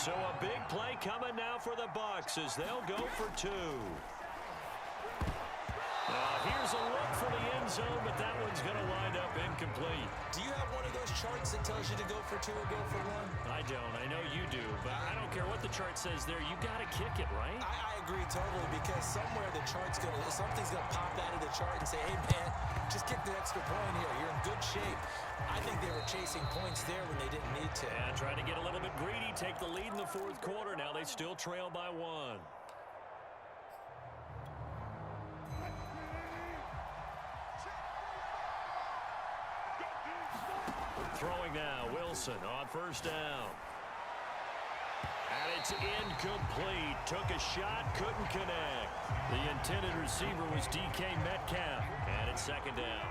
So a big play coming now for the Bucs as they'll go for 2. Here's a look for the end zone, but that one's going to wind up incomplete. Do you have one of those charts that tells you to go for 2 or go for 1? I don't. I know you do, but I don't care what the chart says there. You got to kick it, right? I agree totally, because somewhere the chart's something's going to pop out of the chart and say, hey, man, just kick the extra point here. You're in good shape. I think they were chasing points there when they didn't need to. And trying to get a little bit greedy, take the lead in the fourth quarter. Now they still trail by 1. Throwing now, Wilson on first down. And it's incomplete. Took a shot, couldn't connect. The intended receiver was DK Metcalf. And it's second down.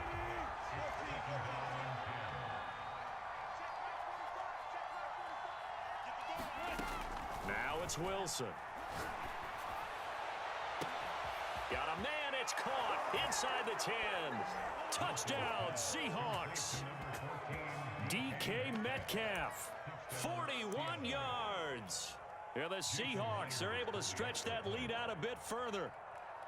Now it's Wilson. Got a man, it's caught inside the 10. Touchdown, Seahawks. DK Metcalf, 41 yards. Yeah, the Seahawks are able to stretch that lead out a bit further.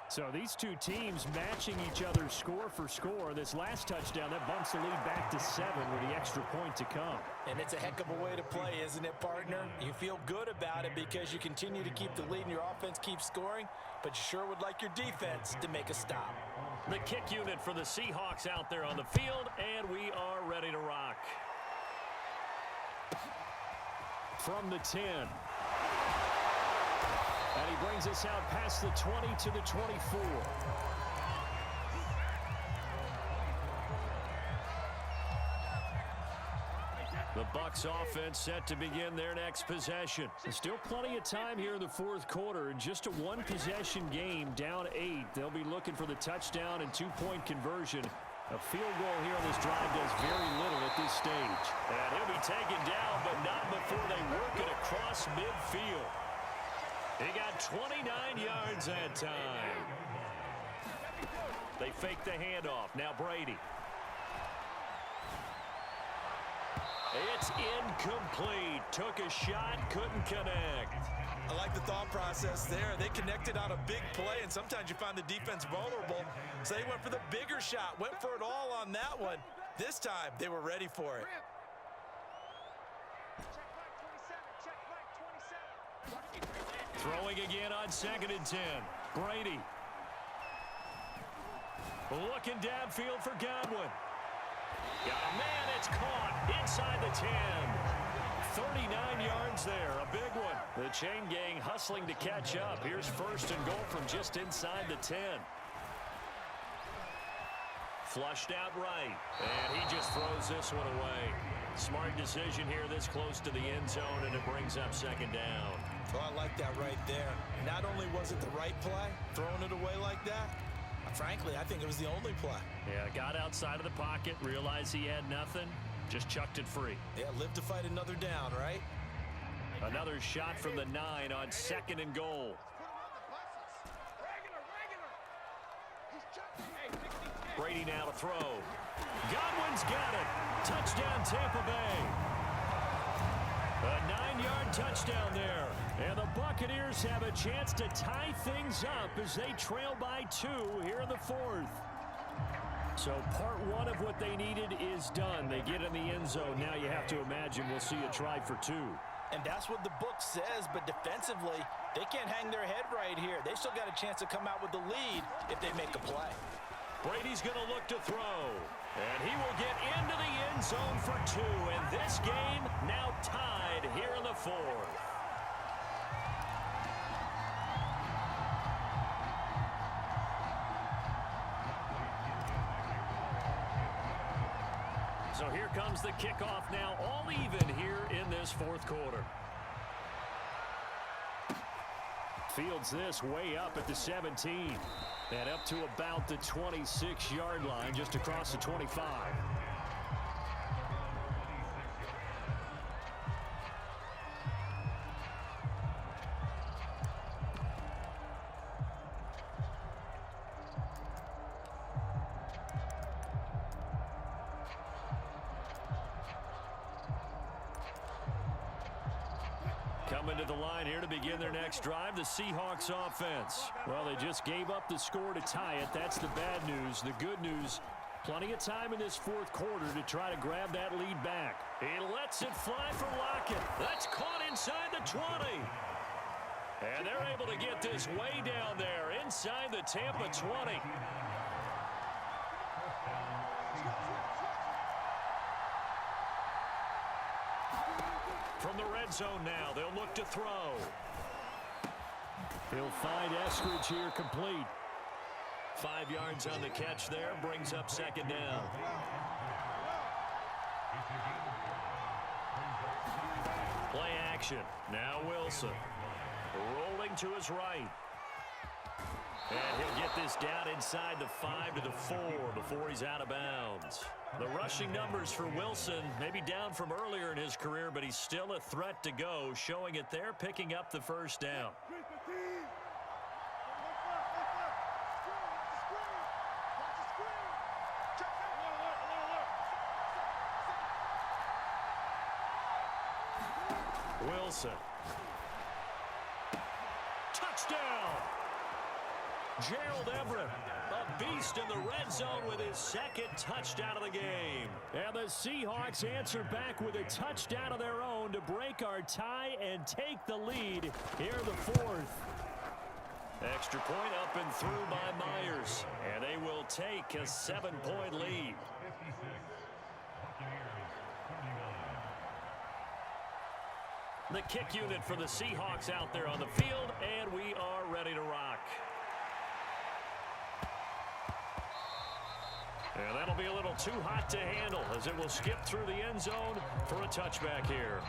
So these two teams matching each other score for score. This last touchdown, that bumps the lead back to 7 with the extra point to come. And it's a heck of a way to play, isn't it, partner? You feel good about it because you continue to keep the lead and your offense keeps scoring, but you sure would like your defense to make a stop. The kick unit for the Seahawks out there on the field, and we are ready to rock. From the 10. And he brings us out past the 20 to the 24. The Bucs offense set to begin their next possession. There's still plenty of time here in the fourth quarter. Just a one-possession game, down 8. They'll be looking for the touchdown and two-point conversion. A field goal here on this drive does very little at this stage. And he'll be taken down, but not before they work it across midfield. He got 29 yards that time. They fake the handoff. Now Brady. It's incomplete. Took a shot, couldn't connect. I like the thought process there. They connected on a big play, and sometimes you find the defense vulnerable. So they went for the bigger shot, went for it all on that one. This time, they were ready for it. Throwing again on 2nd and 10. Brady. Looking downfield for Godwin. Got a man, it's caught inside the 10. 39 yards there, a big one. The chain gang hustling to catch up. Here's first and goal from just inside the 10. Flushed out right, and he just throws this one away. Smart decision here this close to the end zone, and it brings up second down. Well, I like that right there. Not only was it the right play, throwing it away like that, frankly, I think it was the only play. Yeah, got outside of the pocket, realized he had nothing, just chucked it free. Yeah, live to fight another down, right? Another shot from the 9 on 2nd and goal. Brady now to throw. Godwin's got it. Touchdown, Tampa Bay. A 9-yard touchdown there. And the Buccaneers have a chance to tie things up as they trail by 2 here in the fourth. So part 1 of what they needed is done. They get in the end zone. Now you have to imagine we'll see a try for 2. And that's what the book says, but defensively, they can't hang their head right here. They still got a chance to come out with the lead if they make a play. Brady's going to look to throw. And he will get into the end zone for 2. And this game now tied here in the fourth. So here comes the kickoff now, all even here in this fourth quarter. Fields this way up at the 17. And up to about the 26-yard line, just across the 25. Coming to the line here to begin their next drive, the Seahawks offense. Well, they just gave up the score to tie it. That's the bad news. The good news, plenty of time in this fourth quarter to try to grab that lead back. He lets it fly for Lockett. That's caught inside the 20. And they're able to get this way down there inside the Tampa 20. From the red zone now, they'll look to throw. He'll find Eskridge here complete. 5 yards on the catch there, brings up second down. Play action. Now Wilson. Rolling to his right. And he'll get this down inside the 5 to the 4 before he's out of bounds. The rushing numbers for Wilson maybe down from earlier in his career, but he's still a threat to go, showing it there, picking up the first down. Wilson. Touchdown! Gerald Everett, a beast in the red zone with his second touchdown of the game. And the Seahawks answer back with a touchdown of their own to break our tie and take the lead here in the fourth. Extra point up and through by Myers, and they will take a 7-point lead. The kick unit for the Seahawks out there on the field, and we are ready to rock. And that'll be a little too hot to handle as it will skip through the end zone for a touchback here.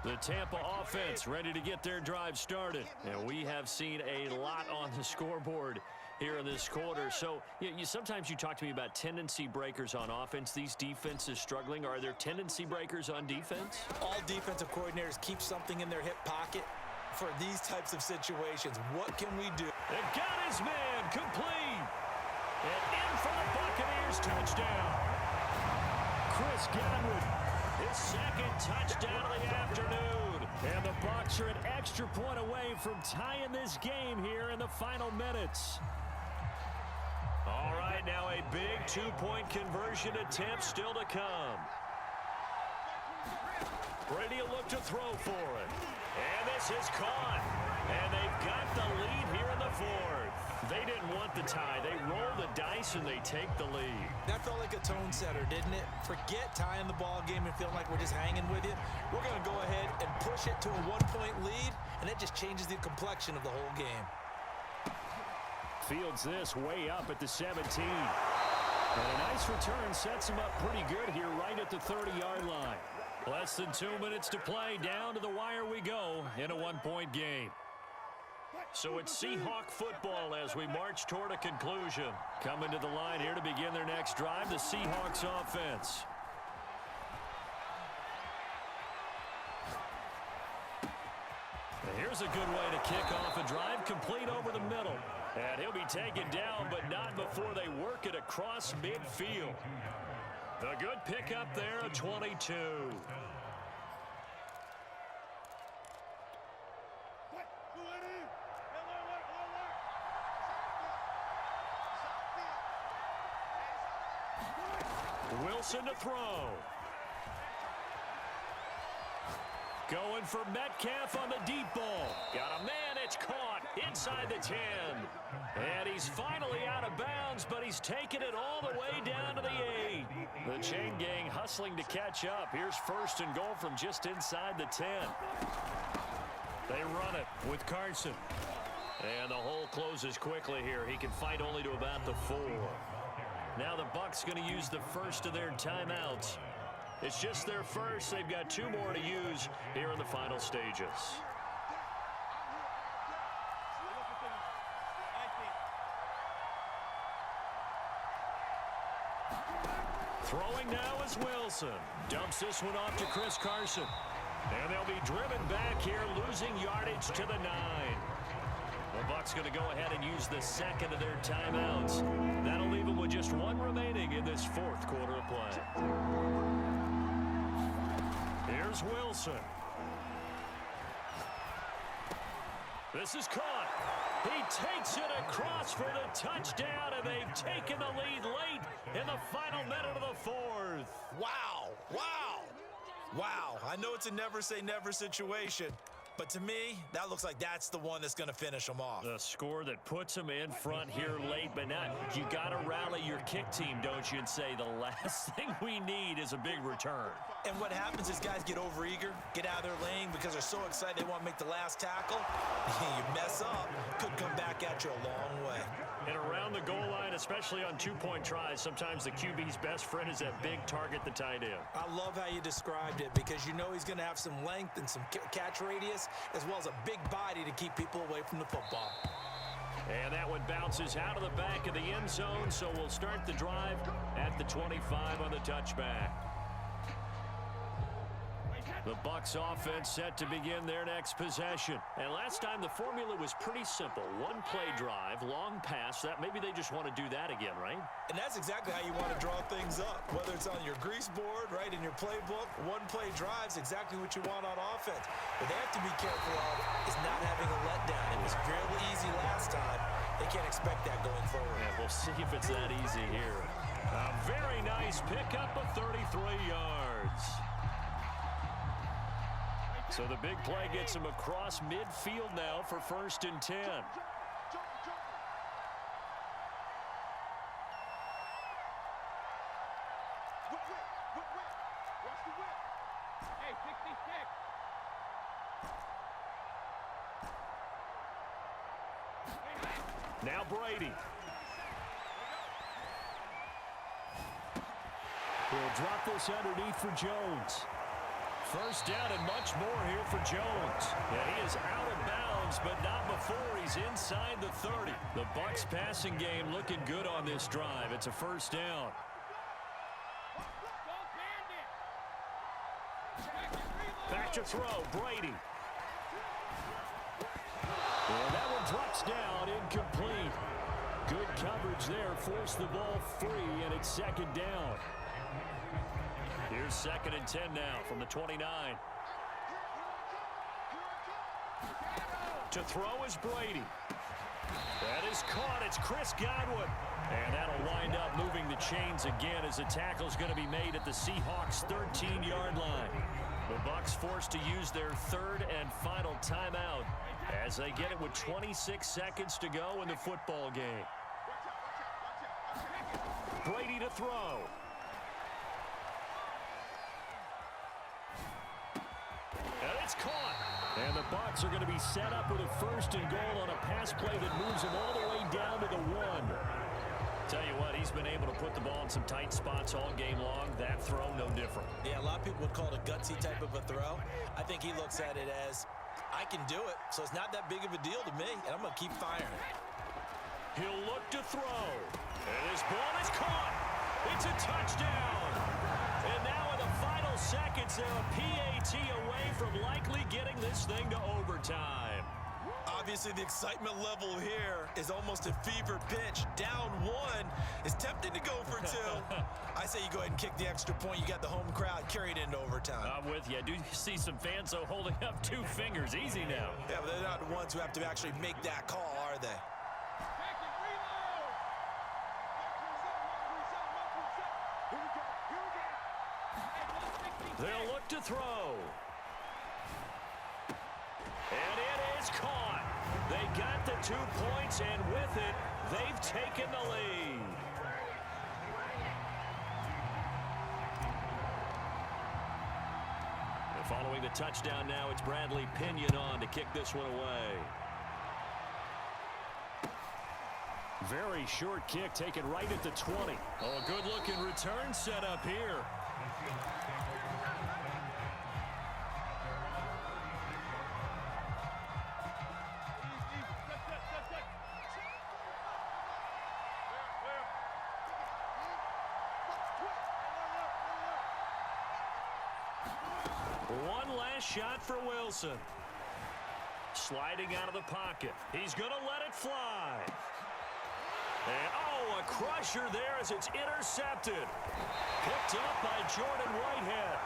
The Tampa offense ready to get their drive started. And we have seen a lot on the scoreboard here in this quarter. So sometimes you talk to me about tendency breakers on offense. These defenses struggling. Are there tendency breakers on defense? All defensive coordinators keep something in their hip pocket for these types of situations. What can we do? They got his man complete. And in for the Buccaneers touchdown. Chris Godwin, his second touchdown of the afternoon. And the Bucs are an extra point away from tying this game here in the final minutes. All right, now a big two-point conversion attempt still to come. Brady will look to throw for it. And this is caught. And they've got the lead here in the fourth. They didn't want the tie. They roll the dice and they take the lead. That felt like a tone setter, didn't it? Forget tying the ball game and feeling like we're just hanging with you. We're going to go ahead and push it to a one-point lead, and that just changes the complexion of the whole game. Fields this way up at the 17. And a nice return sets him up pretty good here right at the 30-yard line. Less than 2 minutes to play. Down to the wire we go in a one-point game. So it's Seahawk football as we march toward a conclusion. Coming to the line here to begin their next drive, the Seahawks offense. And here's a good way to kick off a drive, complete over the middle. And he'll be taken down, but not before they work it across midfield. The good pickup there, a 22. Wilson to throw. Going for Metcalf on the deep ball. Got a man, it's caught inside the 10. And he's finally out of bounds, but he's taken it all the way down to the 8. The chain gang hustling to catch up. Here's first and goal from just inside the 10. They run it with Carson. And the hole closes quickly here. He can fight only to about the 4. Now the Bucs going to use the first of their timeouts. It's just their first. They've got 2 more to use here in the final stages. Throwing now is Wilson. Dumps this one off to Chris Carson. And they'll be driven back here, losing yardage to the 9. The Bucs going to go ahead and use the second of their timeouts. That'll leave them with just 1 remaining in this fourth quarter of play. Here Here's Wilson. This is caught. He takes it across for the touchdown, and they've taken the lead late in the final minute of the fourth. Wow. Wow. Wow. I know it's a never-say-never situation, but to me, that looks like that's the one that's going to finish them off. The score that puts them in front here late, but now you got to rally your kick team, don't you, and say the last thing we need is a big return. And what happens is guys get overeager, get out of their lane because they're so excited they want to make the last tackle. You mess up, could come back at you a long way. And around the goal line, especially on two-point tries, sometimes the QB's best friend is that big target, the tight end. I love how you described it because you know he's going to have some length and some catch radius as well as a big body to keep people away from the football. And that one bounces out of the back of the end zone, so we'll start the drive at the 25 on the touchback. The Bucs offense set to begin their next possession. And last time the formula was pretty simple. One play drive, long pass. That maybe they just want to do that again, right? And that's exactly how you want to draw things up. Whether it's on your grease board, right, in your playbook, one play drive's exactly what you want on offense. What they have to be careful of is not having a letdown. It was fairly easy last time. They can't expect that going forward. Yeah, we'll see if it's that easy here. A very nice pickup of 33 yards. So the big play gets him across midfield now for 1st and 10. Now Brady. He'll drop this underneath for Jones. First down and much more here for Jones. Yeah, he is out of bounds, but not before he's inside the 30. The Bucs passing game looking good on this drive. It's a first down. Back to throw, Brady. And that one drops down, incomplete. Good coverage there, forced the ball free, and it's 2nd down. Here's 2nd and 10 now from the 29. To throw is Brady. That is caught. It's Chris Godwin. And that'll wind up moving the chains again as the tackle's going to be made at the Seahawks' 13-yard line. The Bucs forced to use their 3rd and final timeout as they get it with 26 seconds to go in the football game. Brady to throw. And it's caught. And the Bucs are going to be set up with a 1st and goal on a pass play that moves them all the way down to the 1. Tell you what, he's been able to put the ball in some tight spots all game long. That throw, no different. Yeah, a lot of people would call it a gutsy type of a throw. I think he looks at it as, I can do it, so it's not that big of a deal to me, and I'm going to keep firing. He'll look to throw. And his ball is caught. It's a touchdown. And now in the final seconds, they're a PAT away from likely getting this thing to overtime. Obviously, the excitement level here is almost a fever pitch. Down 1 is tempted to go for 2. I say you go ahead and kick the extra point. You got the home crowd carried into overtime. I'm with you. I do see some fans, though, holding up 2 fingers. Easy now. Yeah, but they're not the ones who have to actually make that call, are they? They'll look to throw. And it is caught. They got the 2 points, and with it, they've taken the lead. And following the touchdown now, it's Bradley Pinion on to kick this one away. Very short kick taken right at the 20. Oh, a good-looking return set up here. One last shot for Wilson. Sliding out of the pocket. He's going to let it fly. And, oh, a crusher there as it's intercepted. Picked up by Jordan Whitehead.